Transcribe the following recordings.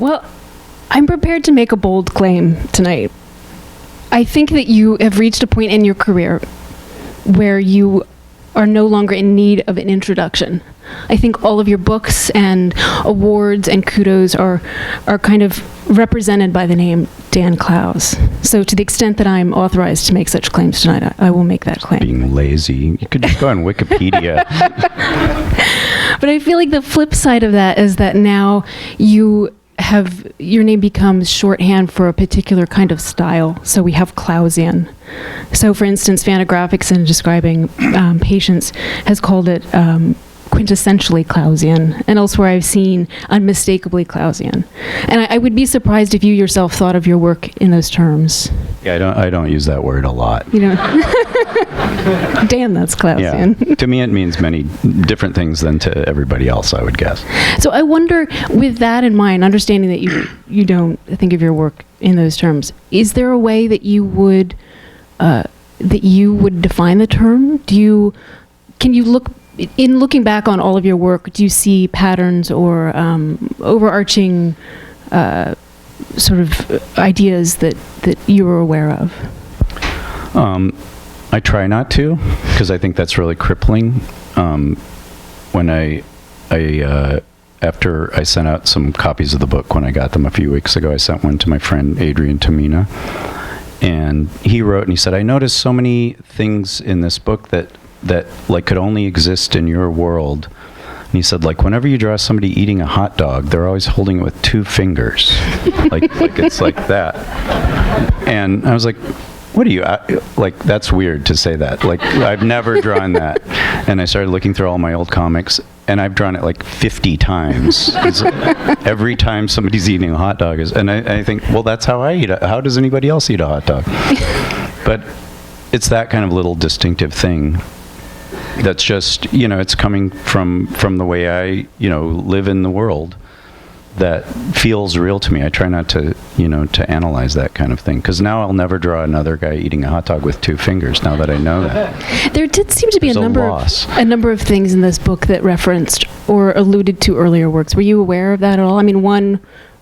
Well, I'm prepared to make a bold claim tonight. I think that you have reached a point in your career where you are no longer in need of an introduction. I think all of your books and awards and kudos are kind of represented by the name Dan Clowes. So to the extent that I'm authorized to make such claims tonight, I will make that claim. Being lazy. You could just go on Wikipedia. But I feel like the flip side of that is that now your name becomes shorthand for a particular kind of style. So we have Clowesian. So for instance, Fantagraphics, in describing patients, has called it quintessentially Clowesian, and elsewhere I've seen unmistakably Clowesian. And I would be surprised if you yourself thought of your work in those terms. Yeah, I don't use that word a lot. You know, damn, that's Clowesian. Yeah. To me, it means many different things than to everybody else, I would guess. So I wonder, with that in mind, understanding that you don't think of your work in those terms, is there a way that you would define the term? Can you look? In looking back on all of your work, do you see patterns or overarching sort of ideas that you were aware of? I try not to, because I think that's really crippling. When after I sent out some copies of the book when I got them a few weeks ago, I sent one to my friend Adrian Tamina, and he wrote and he said, I noticed so many things in this book that like could only exist in your world. And he said, like, whenever you draw somebody eating a hot dog, they're always holding it with 2 fingers. like it's like that. And I was like, what are you, like, that's weird to say that. Like, I've never drawn that. And I started looking through all my old comics, and I've drawn it like 50 times. Every time somebody's eating a hot dog and I think, well, that's how I eat it. How does anybody else eat a hot dog? But it's that kind of little distinctive thing that's just, it's coming from the way I, live in the world that feels real to me. I try not to, to analyze that kind of thing, because now I'll never draw another guy eating a hot dog with 2 fingers, now that I know that. There did seem to be a number of things in this book that referenced or alluded to earlier works. Were you aware of that at all? I mean, one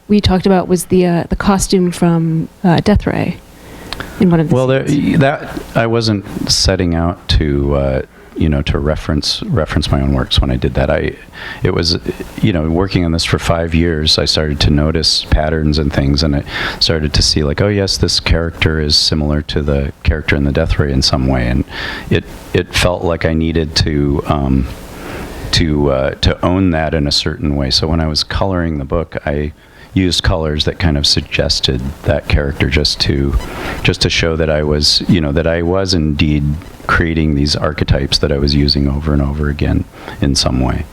we talked about was the costume from Death Ray in one of the scenes. That I wasn't setting out to to reference my own works when I did that. It was, working on this for 5 years, I started to notice patterns and things, and I started to see like, oh yes, this character is similar to the character in the Death Ray in some way, and it felt like I needed to own that in a certain way. So when I was coloring the book, I used colors that kind of suggested that character, just to show that I was, that I was indeed creating these archetypes that I was using over and over again in some way.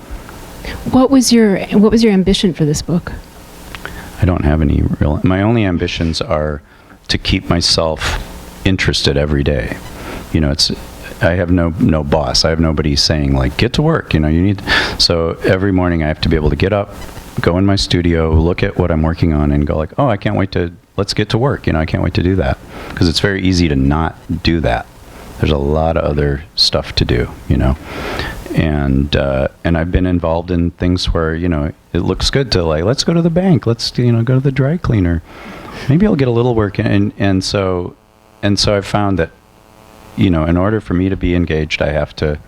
What was your ambition for this book? I don't have any real. My only ambitions are to keep myself interested every day. I have no boss. I have nobody saying like, get to work. You need. So every morning I have to be able to get up, go in my studio, look at what I'm working on, and go like, oh, I can't wait let's get to work. I can't wait to do that, because it's very easy to not do that. There's a lot of other stuff to do, and I've been involved in things where, it looks good to like, let's go to the bank, let's, go to the dry cleaner, maybe I'll get a little work in, and so I've found that, in order for me to be engaged, I have to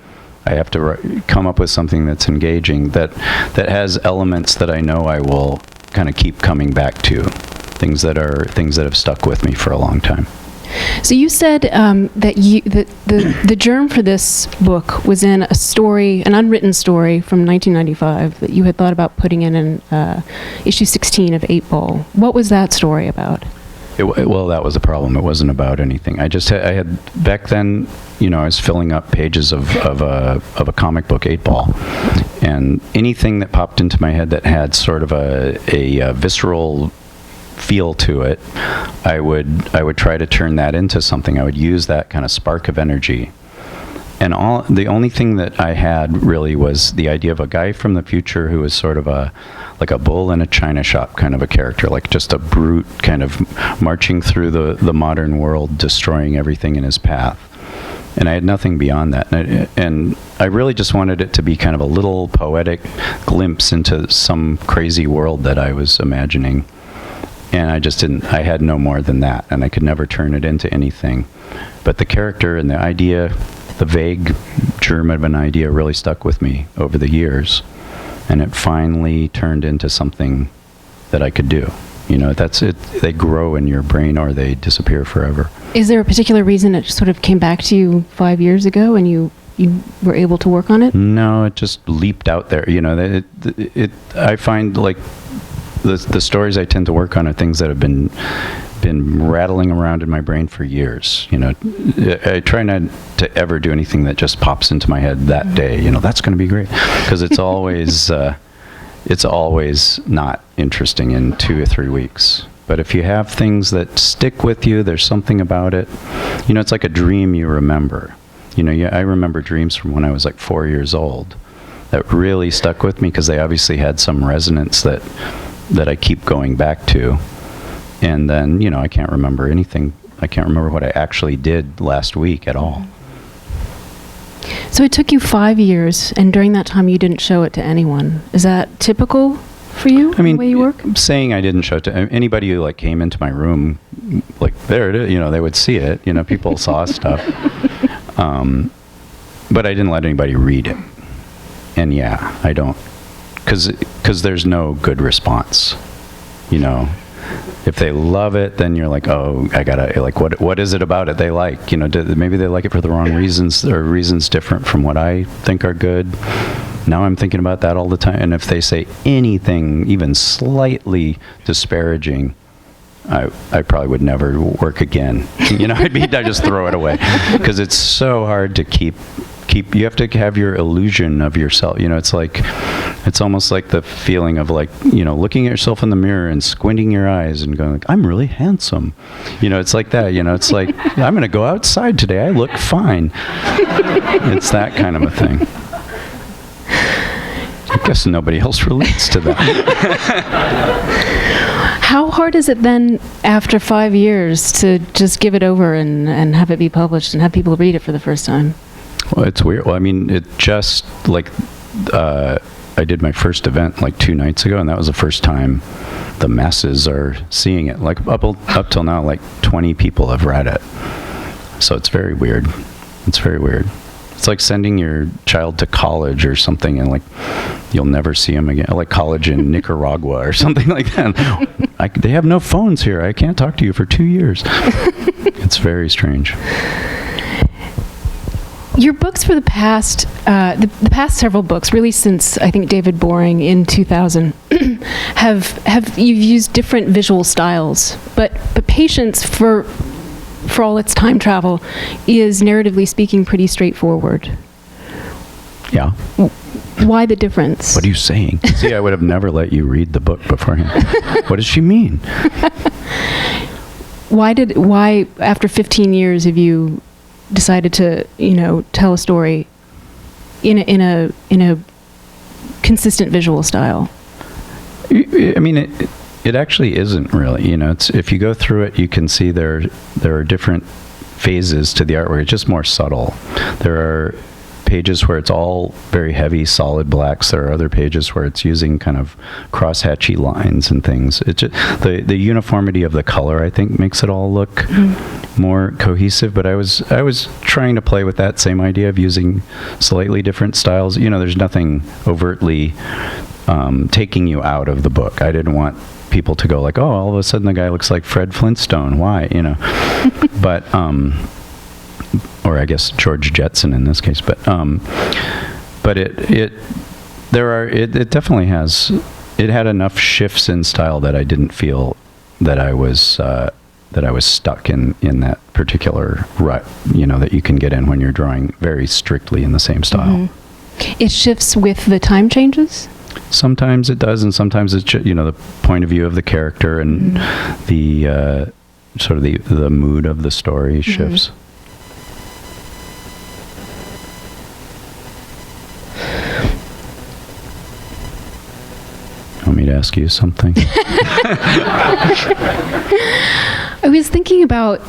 come up with something that's engaging, that has elements that I know I will kind of keep coming back to, things that have stuck with me for a long time. So you said that the germ for this book was in a story, an unwritten story from 1995 that you had thought about putting in issue 16 of 8 Ball. What was that story about? Well, that was a problem. It wasn't about anything. I had back then, I was filling up pages of a comic book 8 Ball, and anything that popped into my head that had sort of a visceral feel to it, I would try to turn that into something. I would use that kind of spark of energy. And the only thing that I had really was the idea of a guy from the future who was sort of like a bull in a china shop kind of a character, like just a brute kind of marching through the modern world, destroying everything in his path. And I had nothing beyond that. And I really just wanted it to be kind of a little poetic glimpse into some crazy world that I was imagining. And I just didn't, I had no more than that, and I could never turn it into anything. But the character and the idea, the vague germ of an idea really stuck with me over the years. And it finally turned into something that I could do. You know, that's it. They grow in your brain or they disappear forever. Is there a particular reason it sort of came back to you 5 years ago and you were able to work on it? No, it just leaped out there. You know, I find like the stories I tend to work on are things that have been rattling around in my brain for years. You know, I try not to ever do anything that just pops into my head that day. You know, that's going to be great, because it's always not interesting in 2 or 3 weeks. But if you have things that stick with you, there's something about it. You know, it's like a dream you remember. You know, I remember dreams from when I was like 4 years old that really stuck with me because they obviously had some resonance that I keep going back to. And then, you know, I can't remember anything. I can't remember what I actually did last week at all. So it took you 5 years, and during that time you didn't show it to anyone. Is that typical for you, I mean, the way you work? Saying I didn't show it to anybody who like came into my room, like, there it is, you know, they would see it. You know, people saw stuff. But I didn't let anybody read it. And yeah, I don't, because there's no good response, you know. If they love it, then you're like, oh, I gotta, like, what is it about it they like? You know, maybe they like it for the wrong reasons, or reasons different from what I think are good. Now I'm thinking about that all the time. And if they say anything even slightly disparaging, I probably would never work again. You know, I'd just throw it away, because it's so hard to keep. You have to have your illusion of yourself. You know, it's almost like the feeling of, like, you know, looking at yourself in the mirror and squinting your eyes and going, like, I'm really handsome. You know, it's like that. You know, it's like, I'm going to go outside today. I look fine. It's that kind of a thing. I guess nobody else relates to that. How hard is it then, after 5 years, to just give it over and have it be published and have people read it for the first time? Well, it's weird. Well, I mean, it just, like, I did my first event like 2 nights ago, and that was the first time the masses are seeing it. Like, up till now, like 20 people have read it. So it's very weird. It's very weird. It's like sending your child to college or something, and like you'll never see them again. Like college in Nicaragua or something like that. They have no phones here. I can't talk to you for 2 years. It's very strange. Your books for the past several books, really since I think David Boring in 2000, have you've used different visual styles, but Patience, for all its time travel, is narratively speaking pretty straightforward. Yeah. Why the difference? What are you saying? See, I would have never let you read the book beforehand. What does she mean? Why after 15 years have you decided to, you know, tell a story in a consistent visual style? I mean, it actually isn't really. You know, it's, if you go through it, you can see there are different phases to the artwork. It's just more subtle. There are pages where it's all very heavy, solid blacks. There are other pages where it's using kind of crosshatchy lines and things. It just, the uniformity of the color, I think, makes it all look more cohesive. But I was trying to play with that same idea of using slightly different styles. You know, there's nothing overtly taking you out of the book. I didn't want people to go like, oh, all of a sudden the guy looks like Fred Flintstone. Why? You know, but or I guess George Jetson in this case. But it definitely has. It had enough shifts in style that I didn't feel that I was stuck in that particular rut, you know, that you can get in when you're drawing very strictly in the same style. Mm-hmm. It shifts with the time changes? Sometimes it does, and sometimes it's, you know, the point of view of the character and the sort of the mood of the story shifts. Want me to ask you something? I was thinking about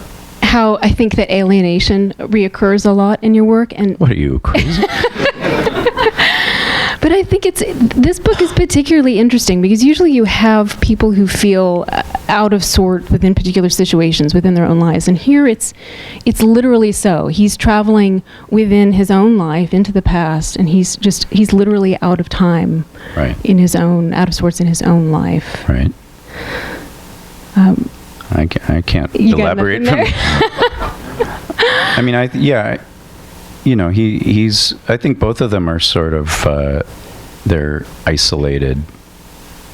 how I think that alienation reoccurs a lot in your work. And What are you, crazy? but I think this book is particularly interesting because usually you have people who feel out of sort within particular situations within their own lives, and here it's literally so. He's traveling within his own life into the past, and he's literally out of time, Right. out of sorts in his own life. Right. I can't You got elaborate nothing from. there? I mean, he's. I think both of them are sort of. They're isolated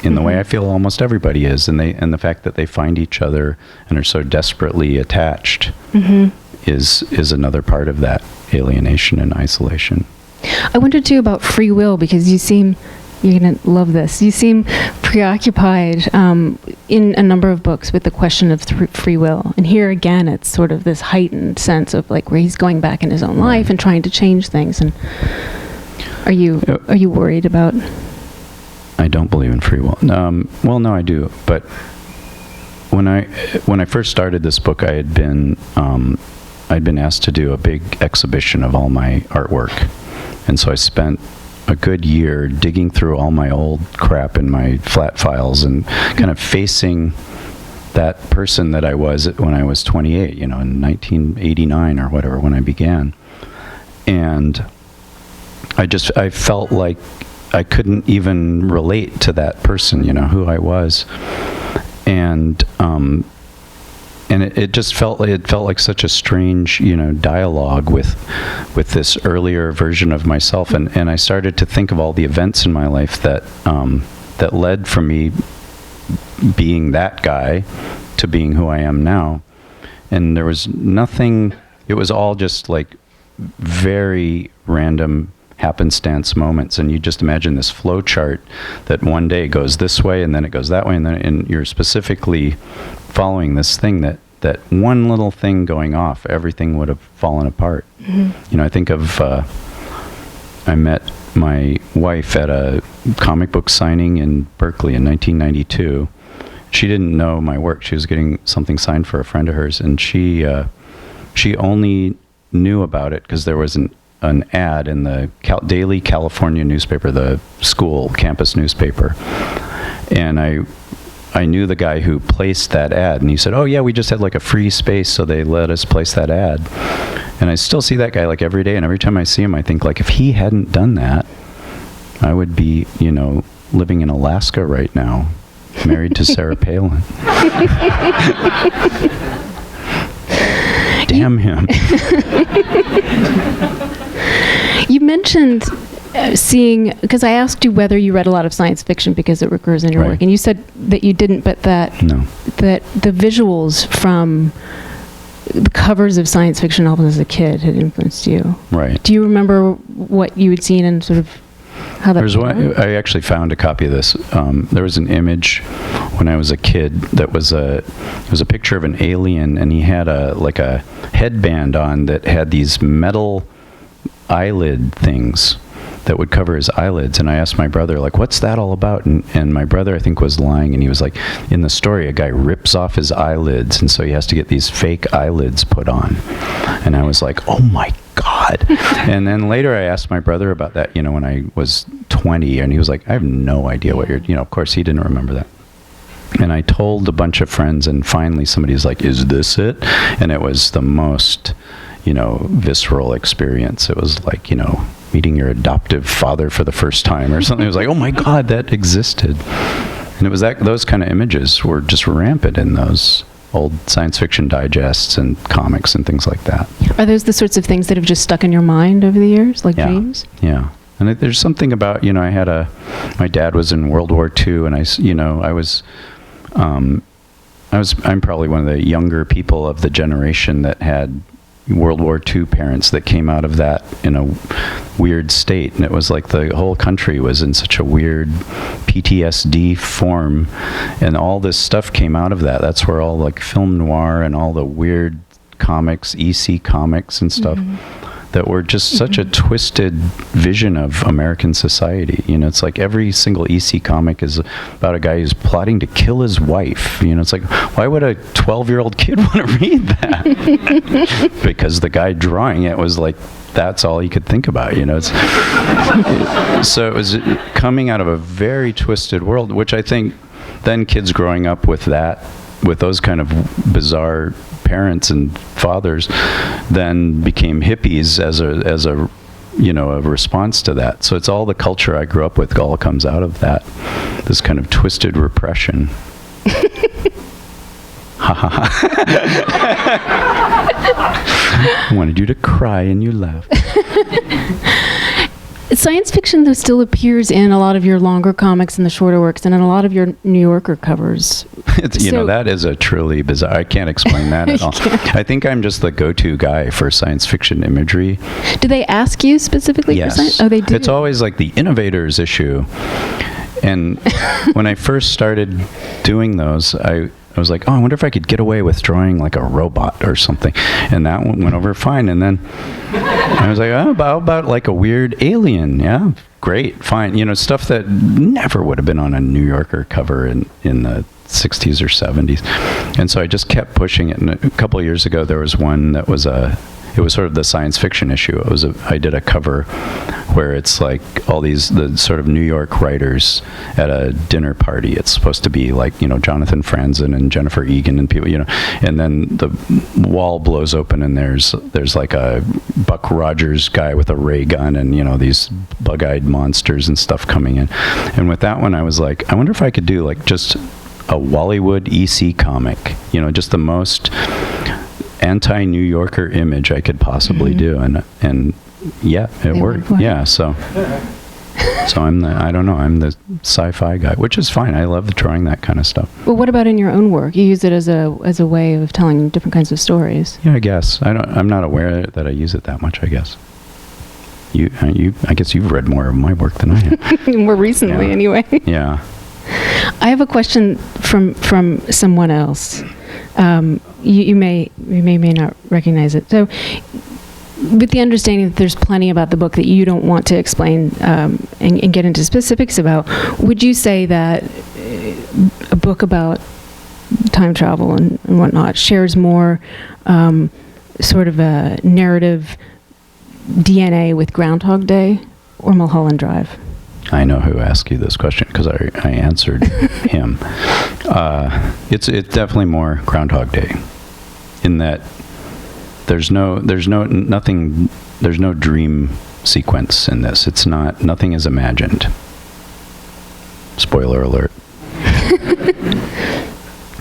in the way I feel almost everybody is, and the fact that they find each other and are so desperately attached is another part of that alienation and isolation. I wondered too about free will, because you're going to love this. You seem preoccupied in a number of books with the question of free will. And here again, it's sort of this heightened sense of like where he's going back in his own life and trying to change things. And are you worried about? I don't believe in free will. Well, no, I do. But when I first started this book, I'd been asked to do a big exhibition of all my artwork, and so I spent a good year digging through all my old crap in my flat files and kind of facing that person that I was when I was 28, in 1989 or whatever, when I began. And I felt like I couldn't even relate to that person, who I was. And it just felt like such a strange, dialogue with this earlier version of myself. And I started to think of all the events in my life that led from me being that guy to being who I am now. And there was nothing, it was all just like very random happenstance moments, and you just imagine this flow chart that one day goes this way and then it goes that way, and you're specifically following this thing that one little thing going off, everything would have fallen apart. I think of I met my wife at a comic book signing in Berkeley in 1992. She didn't know my work. She was getting something signed for a friend of hers, and she only knew about it because there was an ad in the daily California newspaper, the school campus newspaper. And I knew the guy who placed that ad, and he said, "Oh yeah, we just had like a free space, so they let us place that ad." And I still see that guy like every day, and every time I see him, I think like if he hadn't done that, I would be, living in Alaska right now, married to Sarah Palin. Damn him. You mentioned seeing, because I asked you whether you read a lot of science fiction because it recurs in your Right. work, and you said that you didn't, but that the visuals from the covers of science fiction novels as a kid had influenced you. Right. Do you remember what you had seen and sort of how that? There's one. I actually found a copy of this. There was an image when I was a kid that was it was a picture of an alien, and he had a headband on that had these metal eyelid things that would cover his eyelids. And I asked my brother, like, what's that all about? And my brother, I think, was lying, and he was like, in the story, a guy rips off his eyelids, and so he has to get these fake eyelids put on. And I was like, oh my God. And then later I asked my brother about that, when I was 20, and he was like, I have no idea what you're, of course he didn't remember that. And I told a bunch of friends, and finally somebody's like, is this it? And it was the most, visceral experience. It was like, meeting your adoptive father for the first time or something. It was like, oh my God, that existed. And it was those kind of images were just rampant in those old science fiction digests and comics and things like that. Are those the sorts of things that have just stuck in your mind over the years, like dreams? Yeah. And there's something about, my dad was in World War II, and I'm probably one of the younger people of the generation that had World War II parents that came out of that in a weird state, and it was like the whole country was in such a weird PTSD form, and all this stuff came out of that. That's where all like film noir and all the weird comics, EC comics and stuff, that were just such a twisted vision of American society. You know, it's like every single EC comic is about a guy who's plotting to kill his wife. You know, it's like, why would a 12-year-old kid want to read that? Because the guy drawing it was like, that's all he could think about, you know. So it was coming out of a very twisted world, which I think then kids growing up with that, with those kind of bizarre parents and fathers, then became hippies as a you know, a response to that. So it's all the culture I grew up with all comes out of that, this kind of twisted repression. I wanted you to cry and you laughed. Science fiction, though, still appears in a lot of your longer comics and the shorter works, and in a lot of your New Yorker covers. You know, that is a truly bizarre. I can't explain that at all. I think I'm just the go-to guy for science fiction imagery. Do they ask you specifically for science? Oh, they do. It's always like the innovators issue. And when I first started doing those, I was like, oh, I wonder if I could get away with drawing like a robot or something. And that one went over fine. And then I was like, oh, about like a weird alien. Yeah, great, fine. You know, stuff that never would have been on a New Yorker cover in the 60s or 70s. And so I just kept pushing it. And a couple of years ago, there was one that was it was sort of the science fiction issue. I did a cover where it's like all the sort of New York writers at a dinner party. It's supposed to be like, you know, Jonathan Franzen and Jennifer Egan and people, you know, and then the wall blows open and there's like a Buck Rogers guy with a ray gun and, you know, these bug-eyed monsters and stuff coming in. And with that one, I was like, I wonder if I could do like just a Whollywood EC comic, you know, just the most anti-New Yorker image I could possibly do, and yeah, it worked. Yeah, so I'm the sci-fi guy, which is fine. I love drawing that kind of stuff. Well, what about in your own work? You use it as a way of telling different kinds of stories. Yeah, I guess I'm not aware that I use it that much. I guess I guess you've read more of my work than I have. More recently, anyway. Yeah. I have a question from someone else. You may not recognize it. So, with the understanding that there's plenty about the book that you don't want to explain and get into specifics about, would you say that a book about time travel and whatnot shares more sort of a narrative DNA with Groundhog Day or Mulholland Drive? I know who asked you this question because I answered him. It's definitely more Groundhog Day, in that there's no dream sequence in this. It's nothing is imagined. Spoiler alert.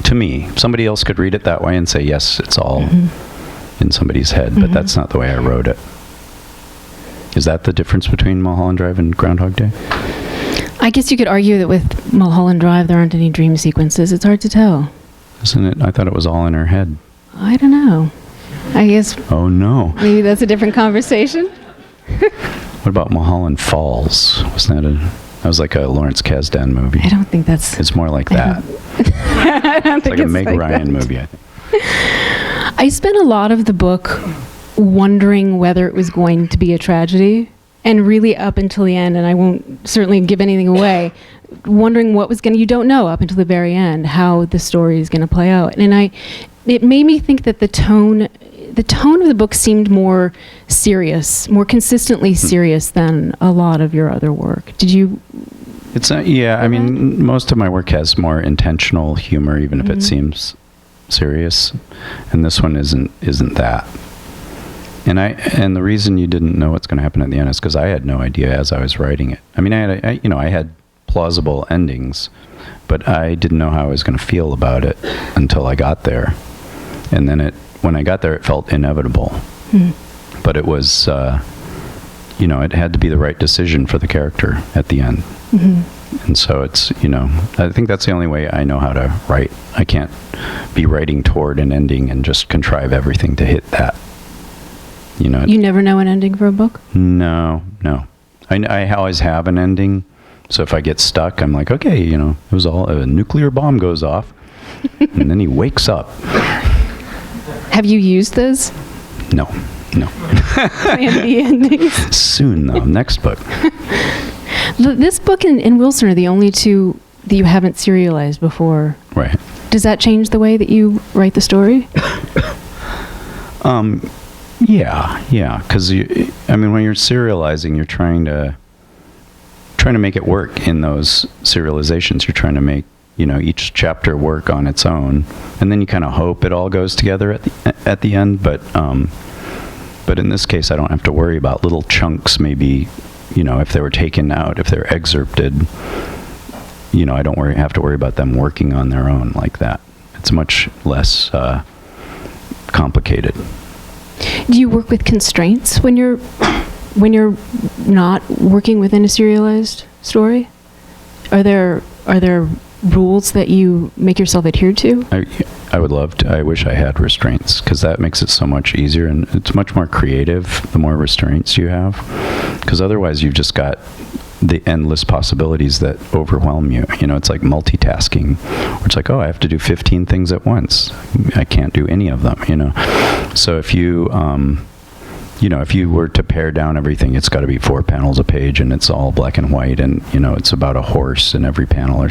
To me, somebody else could read it that way and say, yes, it's all in somebody's head, but that's not the way I wrote it. Is that the difference between Mulholland Drive and Groundhog Day? I guess you could argue that with Mulholland Drive, there aren't any dream sequences. It's hard to tell. Isn't it? I thought it was all in her head. I don't know. I guess... Oh, no. Maybe that's a different conversation. What about Mulholland Falls? That was like a Lawrence Kasdan movie. I don't think that's... It's more like that. I don't think it's like a Meg Ryan movie, I think. I spent a lot of the book wondering whether it was going to be a tragedy, and really up until the end, and I won't certainly give anything away, wondering what was you don't know up until the very end how the story is going to play out. And it made me think that the tone of the book seemed more serious, more consistently serious than a lot of your other work. Did you? It's yeah. I mean, most of my work has more intentional humor, even if it seems serious, and this one isn't that. And the reason you didn't know what's going to happen at the end is because I had no idea as I was writing it. I mean, I had plausible endings, but I didn't know how I was going to feel about it until I got there. And then when I got there, it felt inevitable. But it was, it had to be the right decision for the character at the end. And so it's, I think that's the only way I know how to write. I can't be writing toward an ending and just contrive everything to hit that. You never know an ending for a book? No. I always have an ending. So if I get stuck, I'm like, okay, it was all a nuclear bomb goes off, and then he wakes up. Have you used those? No. No. Plan B endings. Soon, though. Next book. This book and Wilson are the only two that you haven't serialized before. Right. Does that change the way that you write the story? Yeah. Because when you're serializing, you're trying to make it work in those serializations. You're trying to make each chapter work on its own, and then you kind of hope it all goes together at the end. But in this case, I don't have to worry about little chunks. Maybe if they were taken out, if they're excerpted. I don't have to worry about them working on their own like that. It's much less complicated. Do you work with constraints when you're not working within a serialized story? Are there rules that you make yourself adhere to? I would love to. I wish I had restraints, because that makes it so much easier, and it's much more creative the more restraints you have, because otherwise you've just got the endless possibilities that overwhelm you. It's like multitasking, where it's like, oh, I have to do 15 things at once. I can't do any of them, So if you, if you were to pare down everything, it's got to be 4 panels a page, and it's all black and white, and, it's about a horse in every panel, or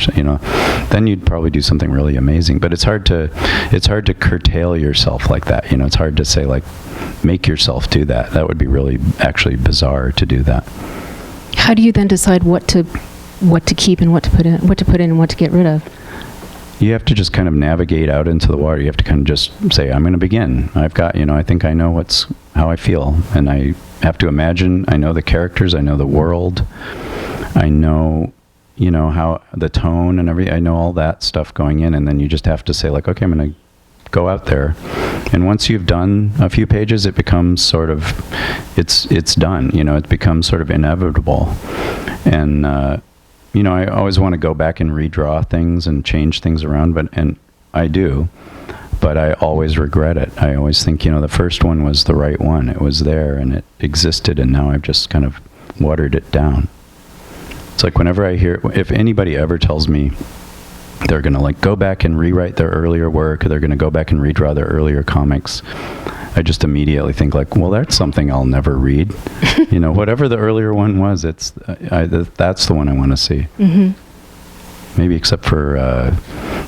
then you'd probably do something really amazing. But it's hard to curtail yourself like that. It's hard to say, like, make yourself do that. That would be really actually bizarre to do that. How do you then decide what to keep and what to put in and what to get rid of? You have to just kind of navigate out into the water. You have to kind of just say, I'm going to begin. I've got, I think I know how I feel, and I have to imagine. I know the characters. I know the world. I know, how the tone and everything. I know all that stuff going in, and then you just have to say, like, okay, I'm going to go out there. And once you've done a few pages, it becomes sort of, it's done. It becomes sort of inevitable. And I always want to go back and redraw things and change things around, and I do, but I always regret it. I always think, the first one was the right one. It was there and it existed, and now I've just kind of watered it down. It's like whenever I hear, if anybody ever tells me they're going to like go back and rewrite their earlier work, or they're going to go back and redraw their earlier comics, I just immediately think, like, well, that's something I'll never read. Whatever the earlier one was, that's the one I want to see. Mm-hmm. Maybe except for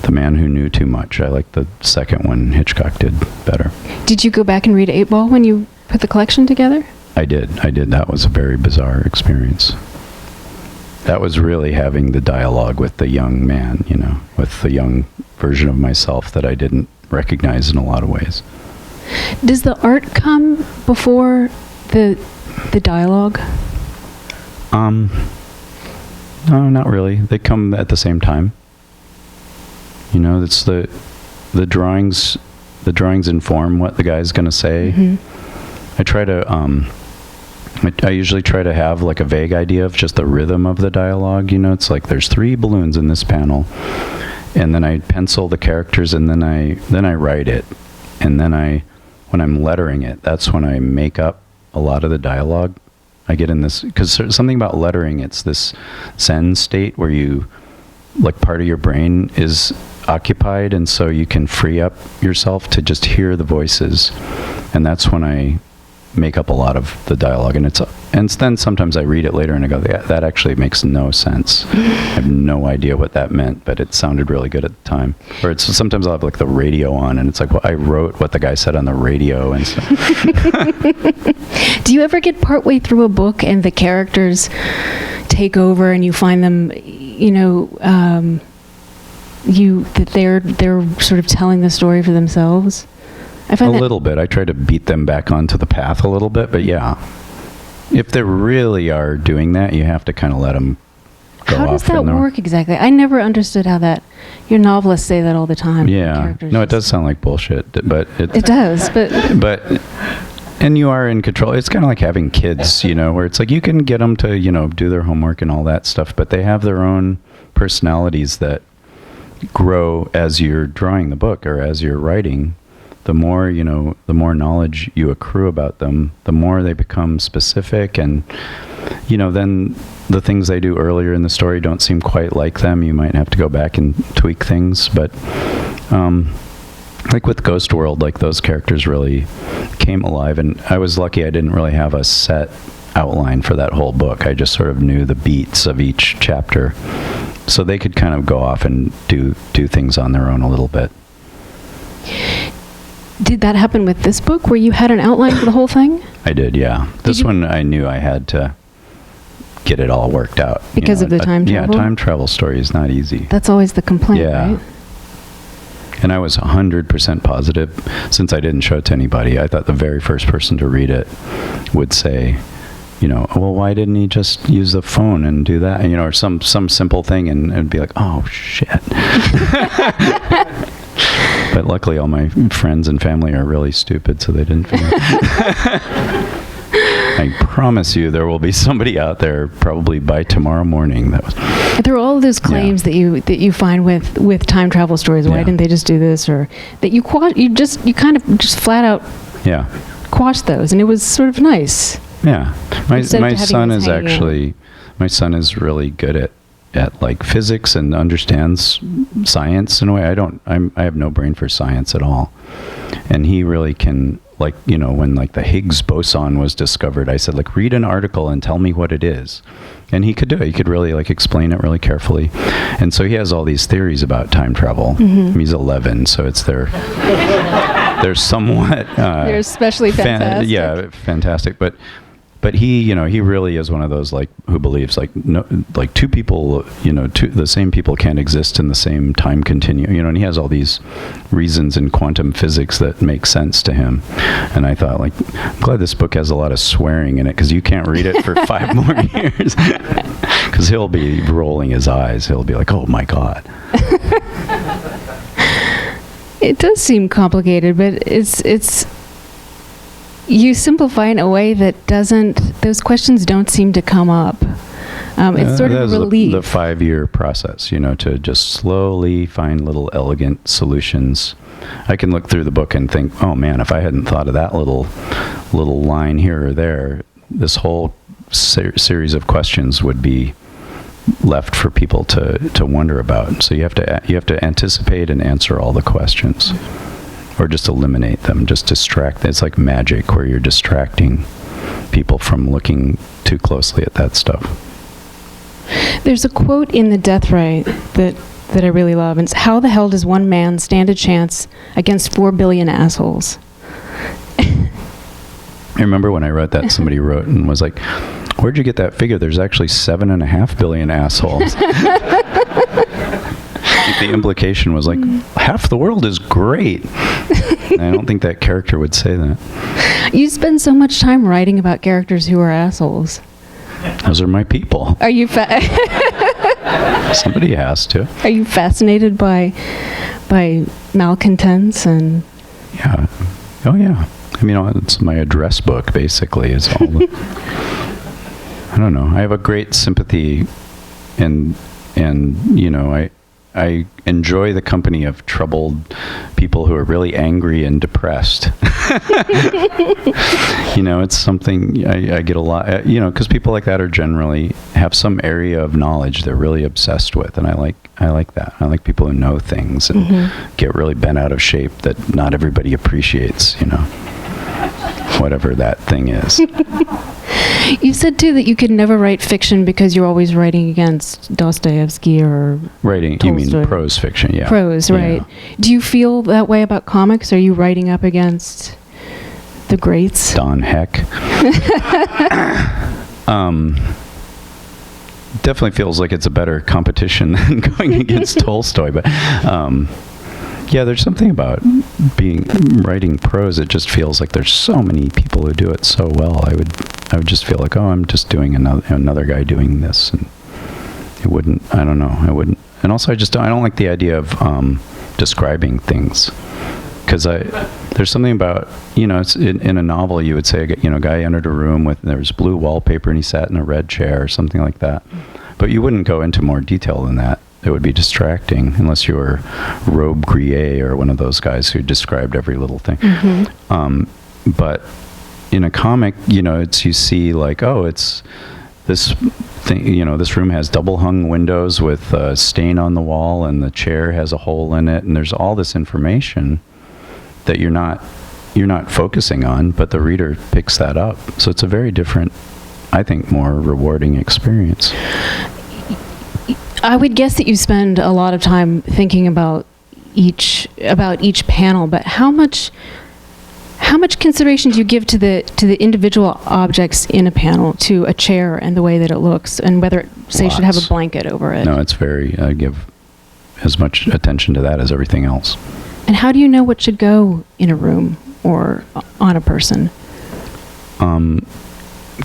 The Man Who Knew Too Much. I like the second one Hitchcock did better. Did you go back and read 8 Ball when you put the collection together? I did. That was a very bizarre experience. That was really having the dialogue with the young man, with the young version of myself that I didn't recognize in a lot of ways. Does the art come before the dialogue? No, not really. They come at the same time. It's the drawings. The drawings inform what the guy's going to say. Mm-hmm. I try to. I usually try to have like a vague idea of just the rhythm of the dialogue. It's like there's 3 balloons in this panel, and then I pencil the characters, and then I write it, and then when I'm lettering it, that's when I make up a lot of the dialogue. I get in this, because something about lettering, it's this Zen state where you, like, part of your brain is occupied, and so you can free up yourself to just hear the voices, and that's when I make up a lot of the dialogue. And then sometimes I read it later and I go, that actually makes no sense. I have no idea what that meant, but it sounded really good at the time. Or sometimes I'll have like the radio on, and it's like, well, I wrote what the guy said on the radio and stuff. Do you ever get partway through a book and the characters take over and you find them, that they're sort of telling the story for themselves? I find a little bit. I try to beat them back onto the path a little bit, but yeah. If they really are doing that, you have to kind of let them go off. How does that work exactly? I never understood how that. Your novelists say that all the time. Yeah. No, it does sound like bullshit, but it does, but and you are in control. It's kind of like having kids, where it's like you can get them to, do their homework and all that stuff, but they have their own personalities that grow as you're drawing the book or as you're writing. The more, the more knowledge you accrue about them, the more they become specific, and, then the things they do earlier in the story don't seem quite like them. You might have to go back and tweak things, but like with Ghost World, like those characters really came alive, and I was lucky I didn't really have a set outline for that whole book. I just sort of knew the beats of each chapter, so they could kind of go off and do things on their own a little bit. Did that happen with this book, where you had an outline for the whole thing? I did, yeah. This one I knew I had to get it all worked out. Because of the time travel? Yeah, time travel story is not easy. That's always the complaint, right? And I was 100% positive, since I didn't show it to anybody. I thought the very first person to read it would say, well, why didn't he just use the phone and do that? And, or some simple thing, and be like, oh, shit. But luckily, all my friends and family are really stupid, so they didn't figure it. I promise you, there will be somebody out there probably by tomorrow morning. There are all those claims that you find with time travel stories. Why didn't they just do this, or that you kind of just flat out quash those, and it was sort of nice. Yeah, my son is really good at like physics and understands science in a way. I have no brain for science at all, and he really can. Like, when like the Higgs boson was discovered, I said, like, read an article and tell me what it is. And he could do it. He could really like explain it really carefully. And so he has all these theories about time travel. Mm-hmm. He's 11, so they're somewhat they're especially fantastic. Fantastic. But he, he really is one of those like who believes like two people, the same people can't exist in the same time continuum, and he has all these reasons in quantum physics that make sense to him. And I thought, like, I'm glad this book has a lot of swearing in it, because you can't read it for 5 more years, because he'll be rolling his eyes. He'll be like, oh my God. It does seem complicated, but it's you simplify in a way that those questions don't seem to come up. It's sort of a relief. The 5-year process, to just slowly find little elegant solutions. I can look through the book and think, oh man, if I hadn't thought of that little line here or there, this whole series of questions would be left for people to wonder about. So you have to anticipate and answer all the questions. Or just eliminate them, just distract. It's like magic, where you're distracting people from looking too closely at that stuff. There's a quote in The Death Ray that I really love, and it's, how the hell does one man stand a chance against 4 billion assholes? I remember when I wrote that, somebody wrote and was like, where'd you get that figure? There's actually 7.5 billion assholes. The implication was like, half the world is great. I don't think that character would say that. You spend so much time writing about characters who are assholes. Those are my people. Are you Somebody has to. Are you fascinated by malcontents and? Yeah. Oh yeah. I mean, it's my address book, basically. Is all. I don't know. I have a great sympathy, and I enjoy the company of troubled people who are really angry and depressed. It's something I get a lot, because people like that are generally have some area of knowledge they're really obsessed with, and I like that. I like people who know things and get really bent out of shape that not everybody appreciates, whatever that thing is. You said, too, that you could never write fiction because you're always writing against Dostoevsky or Writing, Tolstoy. You mean prose fiction, yeah. Prose, right. Yeah. Do you feel that way about comics? Are you writing up against the greats? Don Heck. Definitely feels like it's a better competition than going against Tolstoy, but yeah, there's something about writing prose. It just feels like there's so many people who do it so well. I would just feel like, oh, I'm just doing another guy doing this, and it wouldn't. I don't know. I wouldn't. And also, I don't like the idea of describing things, because there's something about, it's in a novel you would say, a guy entered a room there was blue wallpaper and he sat in a red chair or something like that, but you wouldn't go into more detail than that. It would be distracting unless you were Robbe-Grillet or one of those guys who described every little thing. Mm-hmm. But in a comic, you see like, oh, it's this thing, this room has double hung windows with a stain on the wall, and the chair has a hole in it, and there's all this information. that you're not focusing on, but the reader picks that up. So it's a very different, I think, more rewarding experience. I would guess that you spend a lot of time thinking about each panel, but how much consideration do you give to the individual objects in a panel, to a chair and the way that it looks, and whether it, say, should have a blanket over it? No, it's I give as much attention to that as everything else. And how do you know what should go in a room or on a person?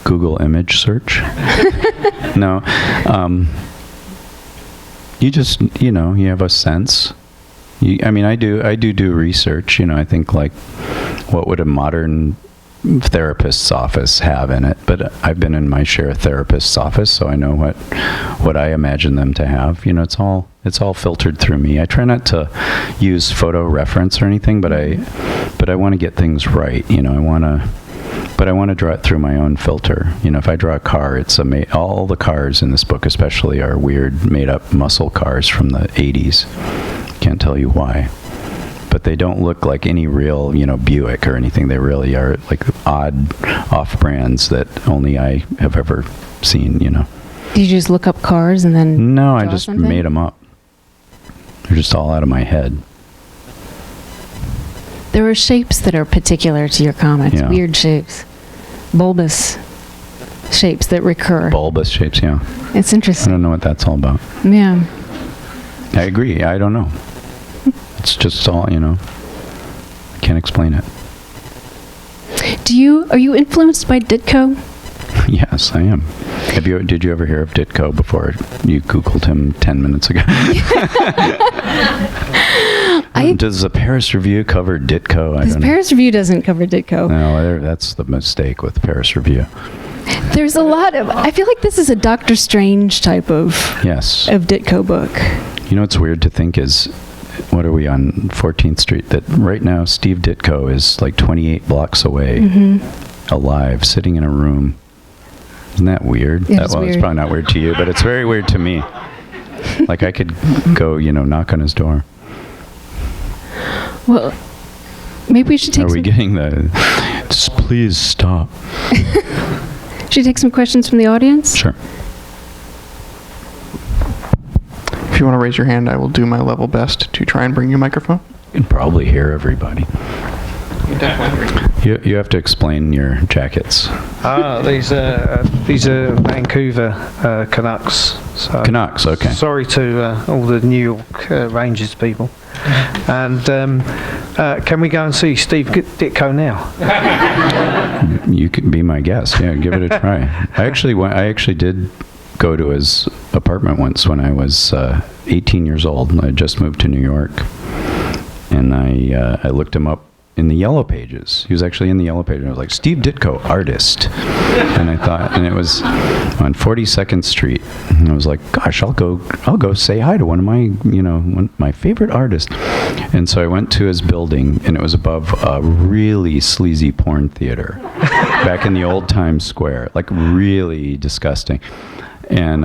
Google image search. No. You just, you have a sense. I do research. I think, like, what would a modern therapist's office have in it? But I've been in my share of therapist's office, so I know what I imagine them to have. It's all filtered through me. I try not to use photo reference or anything, but I want to get things right. I want to draw it through my own filter. If I draw a car, it's all the cars in this book especially are weird, made-up muscle cars from the 80s. Can't tell you why. But they don't look like any real, Buick or anything. They really are like odd off-brands that only I have ever seen, Did you just look up cars and then No, I just made them up. They're just all out of my head. There are shapes that are particular to your comics, weird shapes. Bulbous shapes that recur. Bulbous shapes, yeah. It's interesting. I don't know what that's all about. Yeah. I agree. I don't know. It's just all, I can't explain it. Are you influenced by Ditko? Yes, I am. Did you ever hear of Ditko before you Googled him 10 minutes ago? Does the Paris Review cover Ditko? The Paris Review doesn't cover Ditko. No, that's the mistake with the Paris Review. There's a lot of... I feel like this is a Doctor Strange type of Ditko book. What's weird to think is, what are we on 14th Street? That right now Steve Ditko is like 28 blocks away, alive, sitting in a room. Isn't that weird? It's probably not weird to you, but it's very weird to me. Like, I could go, knock on his door. Well, maybe we should take getting just please stop. Should we take some questions from the audience? Sure. If you want to raise your hand, I will do my level best to try and bring you a microphone. You can probably hear everybody. You definitely hear. You have to explain your jackets. These are Vancouver Canucks. So Canucks, okay. Sorry to all the New York Rangers people. And can we go and see Steve Ditko now? You can be my guest. Yeah, give it a try. I actually did go to his apartment once when I was 18 years old. I had just moved to New York, and I looked him up in the Yellow Pages. He was actually in the Yellow Pages. And I was like, Steve Ditko, artist. And I thought, and it was on 42nd Street. And I was like, gosh, I'll go say hi to one of my favorite artists. And so I went to his building, and it was above a really sleazy porn theater back in the old Times Square, like really disgusting. And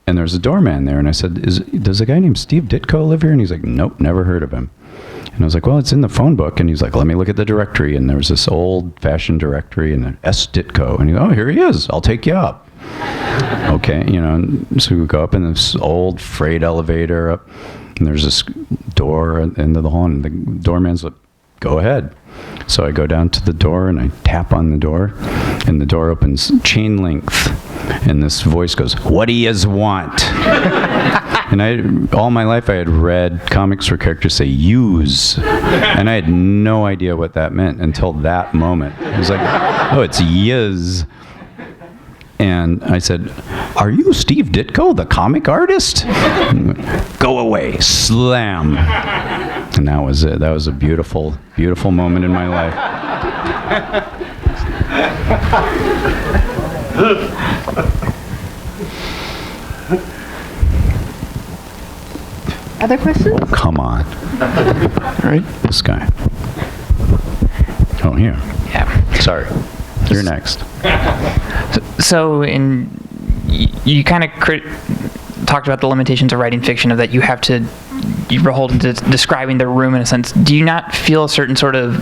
there's a doorman there, and I said, does a guy named Steve Ditko live here? And he's like, nope, never heard of him. And I was like, well, it's in the phone book. And he's like, let me look at the directory. And there was this old-fashioned directory, and then S. Ditko. And he's like, oh, here he is. I'll take you up. Okay, so we go up in this old freight elevator up, and there's this door into the hall, and the doorman's like, go ahead. So I go down to the door, and I tap on the door, and the door opens chain length. And this voice goes, what do yous want? And all my life I had read comics where characters say use, and I had no idea what that meant until that moment. It was like, oh, it's yous. And I said, are you Steve Ditko, the comic artist? And he went, go away, slam. And that was it. That was a beautiful, beautiful moment in my life. Other questions? Oh, come on. All right. This guy. Oh, here. Yeah. Sorry. You're next. So, you kind of talked about the limitations of writing fiction, of that you have to you're beholden to describing the room in a sense. Do you not feel a certain sort of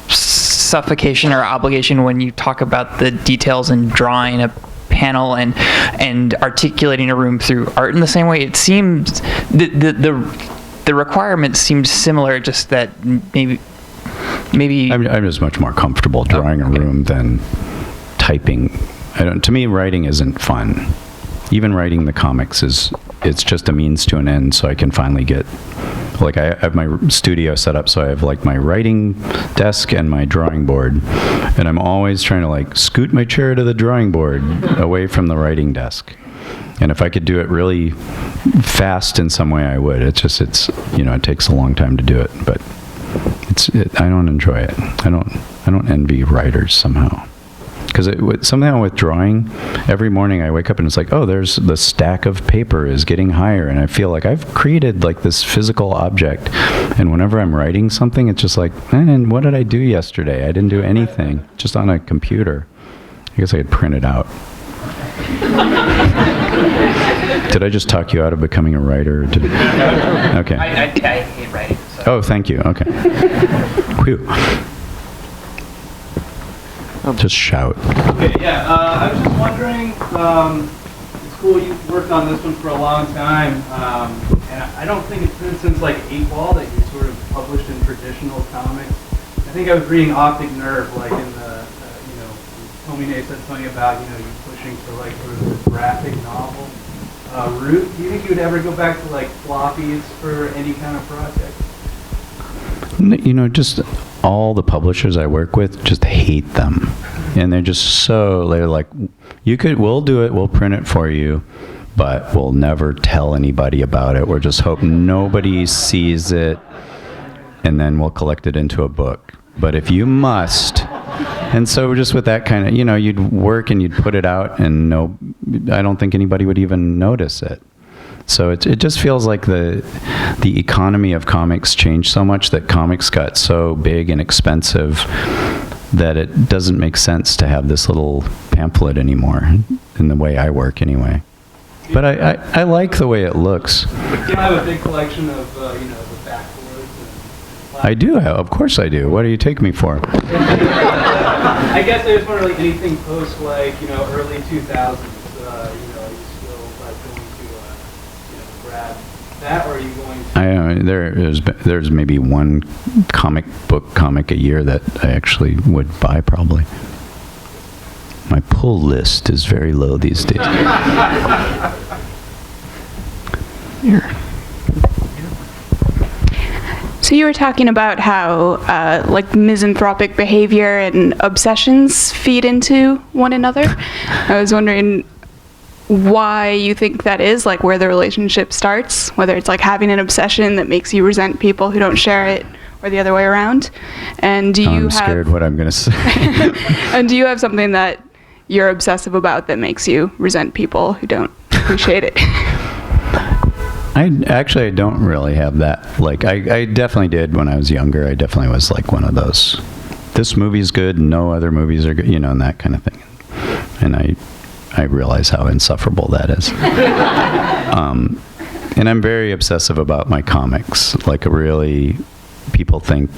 suffocation or obligation when you talk about the details and drawing a panel and articulating a room through art in the same way? It seems the requirement seems similar, just that maybe I'm just much more comfortable drawing a room than typing. To me, writing isn't fun. Even writing the comics it's just a means to an end, so I can finally get, like, I have my studio set up, so I have like my writing desk and my drawing board, and I'm always trying to like scoot my chair to the drawing board away from the writing desk. And if I could do it really fast in some way, I would. It's it takes a long time to do it, but I don't enjoy it. I don't envy writers somehow. Because somehow with drawing, every morning I wake up and it's like, oh, there's the stack of paper is getting higher, and I feel like I've created like this physical object. And whenever I'm writing something, it's just like, man, what did I do yesterday? I didn't do anything, just on a computer. I guess I could print it out. Did I just talk you out of becoming a writer? Okay. I hate writing. So. Oh, thank you. Okay. Whew. Just shout. Okay, yeah. I was just wondering, it's cool you've worked on this one for a long time, and I don't think it's been since like 8 Ball that you sort of published in traditional comics. I think I was reading Optic Nerve, like in the, Tomine said something about, you pushing for like sort of the graphic novel route. Do you think you would ever go back to like floppies for any kind of project? Just all the publishers I work with just hate them. And they're like, we'll do it, we'll print it for you, but we'll never tell anybody about it. We'll just hope nobody sees it, and then we'll collect it into a book. But if you must, and so just with that kind of, you'd work and you'd put it out, and I don't think anybody would even notice it. So it just feels like the economy of comics changed so much that comics got so big and expensive that it doesn't make sense to have this little pamphlet anymore, in the way I work anyway. But I like the way it looks. Do you have a big collection of, the backboards? I do, of course I do. What do you take me for? I guess I just wonder, like, anything post, like, early 2000s, are you still, like, going to, grab that, or are you going to... There's maybe one comic a year that I actually would buy, probably. My pull list is very low these days. Here. So you were talking about how like misanthropic behavior and obsessions feed into one another. I was wondering why you think that is, like where the relationship starts, whether it's like having an obsession that makes you resent people who don't share it, or the other way around. And I'm scared what I'm going to say. And do you have something that you're obsessive about that makes you resent people who don't appreciate it? I don't really have that. Like, I definitely did when I was younger. I definitely was like one of those, this movie's good, no other movies are good, and that kind of thing. And I realize how insufferable that is. And I'm very obsessive about my comics. Like, people think,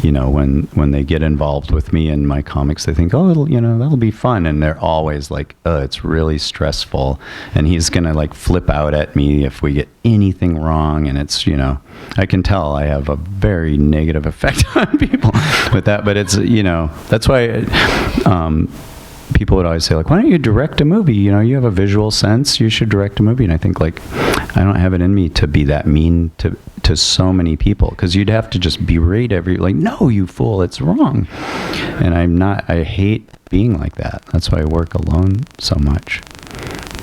when they get involved with me in my comics, they think, oh, that'll be fun. And they're always like, it's really stressful. And he's going to like flip out at me if we get anything wrong. And it's, I can tell I have a very negative effect on people with that. But it's, that's why people would always say, like, why don't you direct a movie? You have a visual sense. You should direct a movie. And I think, like, I don't have it in me to be that mean to so many people, because you'd have to just berate no, you fool, it's wrong. And I hate being like that. That's why I work alone so much.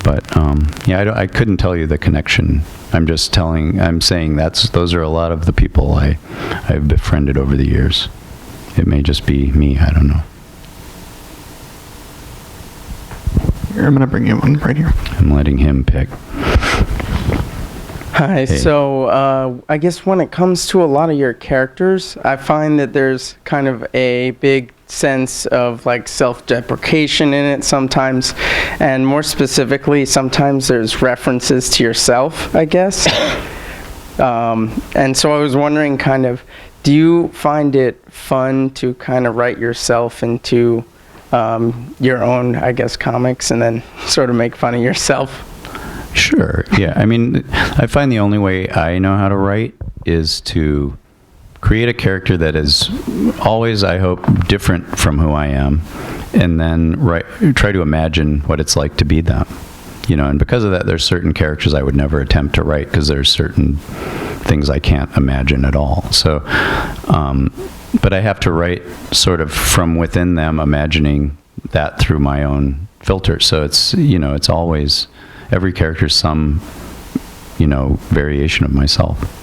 But I couldn't tell you the connection. I'm saying those are a lot of the people I've befriended over the years. It may just be me, I don't know. Here, I'm going to bring you one right here. I'm letting him pick. Hi, Hey. So I guess when it comes to a lot of your characters, I find that there's kind of a big sense of like self-deprecation in it sometimes, and more specifically, sometimes there's references to yourself, I guess. And so I was wondering kind of, do you find it fun to kind of write yourself into your own, I guess, comics and then sort of make fun of yourself? Sure. Yeah. I mean, I find the only way I know how to write is to create a character that is always, I hope, different from who I am, and then try to imagine what it's like to be them. And because of that, there's certain characters I would never attempt to write because there's certain things I can't imagine at all. So, but I have to write sort of from within them, imagining that through my own filter. So it's, it's always, every character's some, variation of myself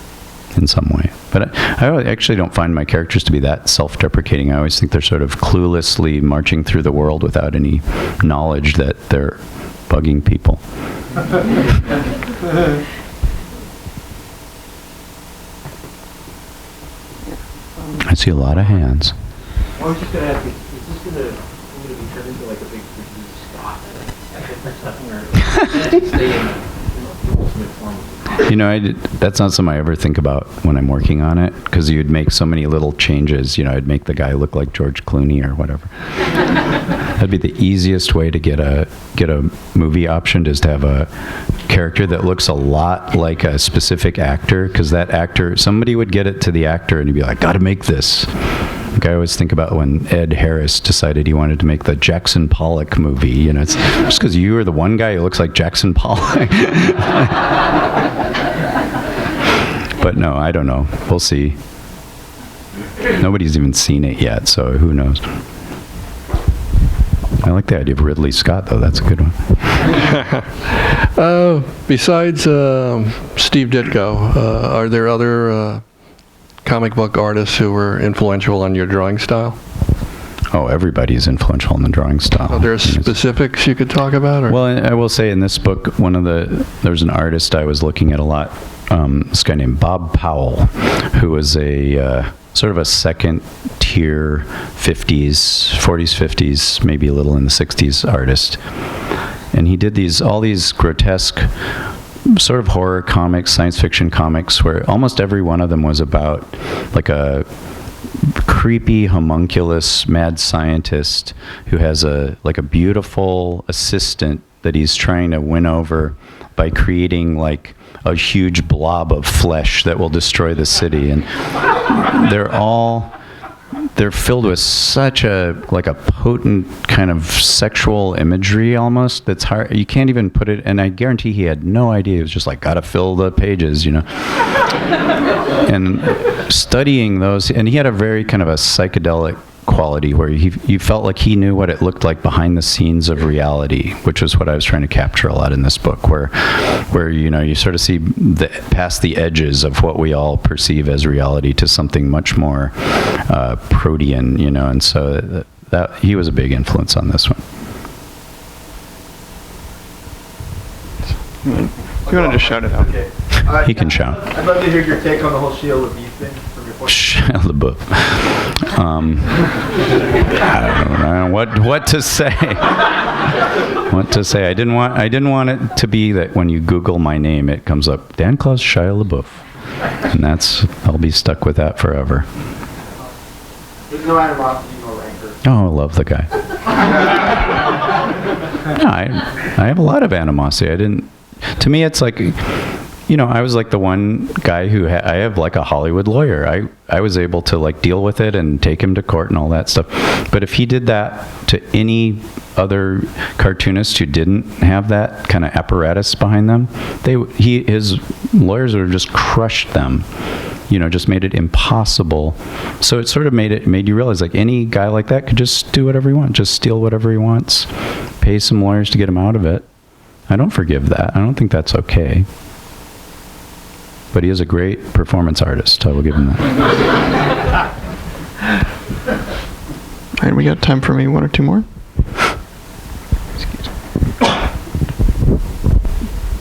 in some way. But I actually don't find my characters to be that self-deprecating. I always think they're sort of cluelessly marching through the world without any knowledge that they're bugging people. I see a lot of hands. I was just going to ask, is this going to be turned into like a big stock at different stuff, or stay in the ultimate form? That's not something I ever think about when I'm working on it, because you'd make so many little changes. I'd make the guy look like George Clooney or whatever. That'd be the easiest way to get a movie optioned, is to have a character that looks a lot like a specific actor, because that actor, somebody would get it to the actor and he'd be like, gotta make this. Like I always think about when Ed Harris decided he wanted to make the Jackson Pollock movie. It's just because you are the one guy who looks like Jackson Pollock. But no, I don't know. We'll see. Nobody's even seen it yet, so who knows. I like the idea of Ridley Scott, though. That's a good one. Besides Steve Ditko, are there other comic book artists who were influential on your drawing style? Oh, everybody's influential in the drawing style. Are there specifics you could talk about? Or? Well, I will say in this book, there's an artist I was looking at a lot, this guy named Bob Powell, who was a sort of a second-tier 40s, 50s, maybe a little in the 60s artist. And he did all these grotesque sort of horror comics, science fiction comics, where almost every one of them was about like a creepy homunculus mad scientist who has a beautiful assistant that he's trying to win over by creating like a huge blob of flesh that will destroy the city. And they're filled with such a potent kind of sexual imagery almost that's hard. You can't even put it, and I guarantee he had no idea. He was just like, gotta fill the pages, And studying those, and he had a very kind of a psychedelic quality where you felt like he knew what it looked like behind the scenes of reality, which was what I was trying to capture a lot in this book, where you sort of see past the edges of what we all perceive as reality to something much more protean, and so that he was a big influence on this one. If you want to just shout it out. Okay. He can shout. I'd love to hear your take on the whole Shia LaBeouf thing from your point. Shia LaBeouf. I don't know what to say. What to say? I didn't want it to be that when you Google my name, it comes up Dan Clowes, Shia LaBeouf, and I'll be stuck with that forever. There's no animosity, no rancor. Oh, I love the guy. No, I have a lot of animosity. To me, it's like, I was like the one guy who I have like a Hollywood lawyer. I was able to like deal with it and take him to court and all that stuff. But if he did that to any other cartoonist who didn't have that kind of apparatus behind them, his lawyers would have just crushed them. Just made it impossible. So it sort of made you realize like any guy like that could just do whatever he wants, just steal whatever he wants, pay some lawyers to get him out of it. I don't forgive that. I don't think that's okay. But he is a great performance artist. I will give him that. All right, we got time for maybe one or two more.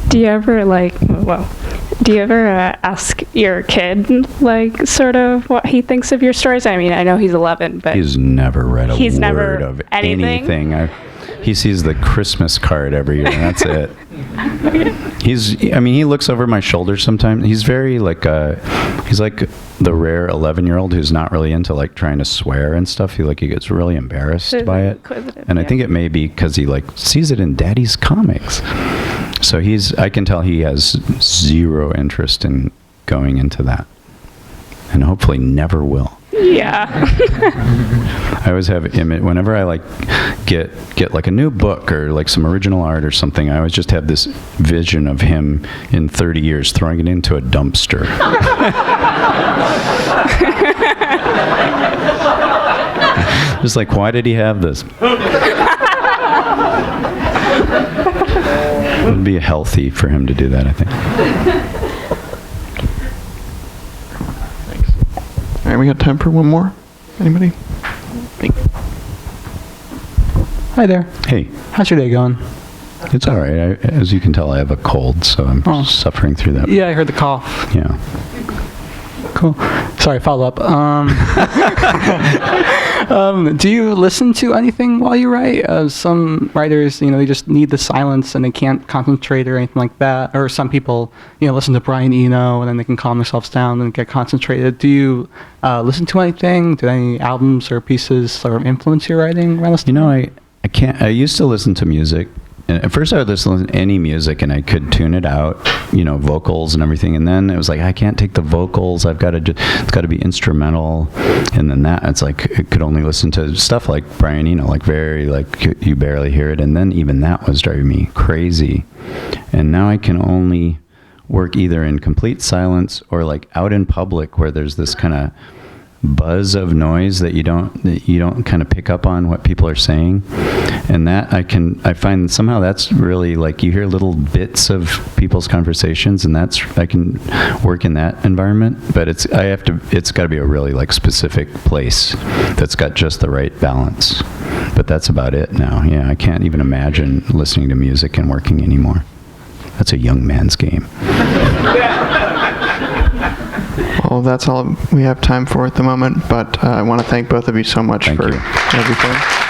Do you ever ask your kid, sort of what he thinks of your stories? I mean, I know he's 11, but... He's never read a word of anything? He sees the Christmas card every year, and that's it. He looks over my shoulder sometimes. He's very he's like the rare 11-year-old who's not really into like trying to swear and stuff. He gets really embarrassed by it. And I think it may be because he sees it in Daddy's comics. So I can tell he has zero interest in going into that. And hopefully never will. Yeah. I always have whenever I get like a new book or like some original art or something, I always just have this vision of him in 30 years throwing it into a dumpster. Just like, why did he have this? It would be healthy for him to do that, I think. All right, we got time for one more. Anybody? Hi there. Hey. How's your day going? It's all right. As you can tell, I have a cold, so I'm suffering through that. Yeah, I heard the cough. Yeah. Cool. Sorry, follow up. Do you listen to anything while you write? Some writers, they just need the silence and they can't concentrate or anything like that. Or some people, listen to Brian Eno and then they can calm themselves down and get concentrated. Do you listen to anything? Do any albums or pieces sort of influence your writing around this time? I can't. I used to listen to music. And at first I would listen to any music and I could tune it out, vocals and everything. And then it was like, I can't take the vocals. It's got to be instrumental. And then it's like, I could only listen to stuff like Brian Eno, you barely hear it. And then even that was driving me crazy. And now I can only work either in complete silence or like out in public where there's this kind of buzz of noise that you don't kind of pick up on what people are saying. And that I find somehow that's really like you hear little bits of people's conversations, and I can work in that environment, but it's got to be a really like specific place that's got just the right balance. But that's about it now. Yeah, I can't even imagine listening to music and working anymore. That's a young man's game. Well, that's all we have time for at the moment, but I want to thank both of you so much for everything.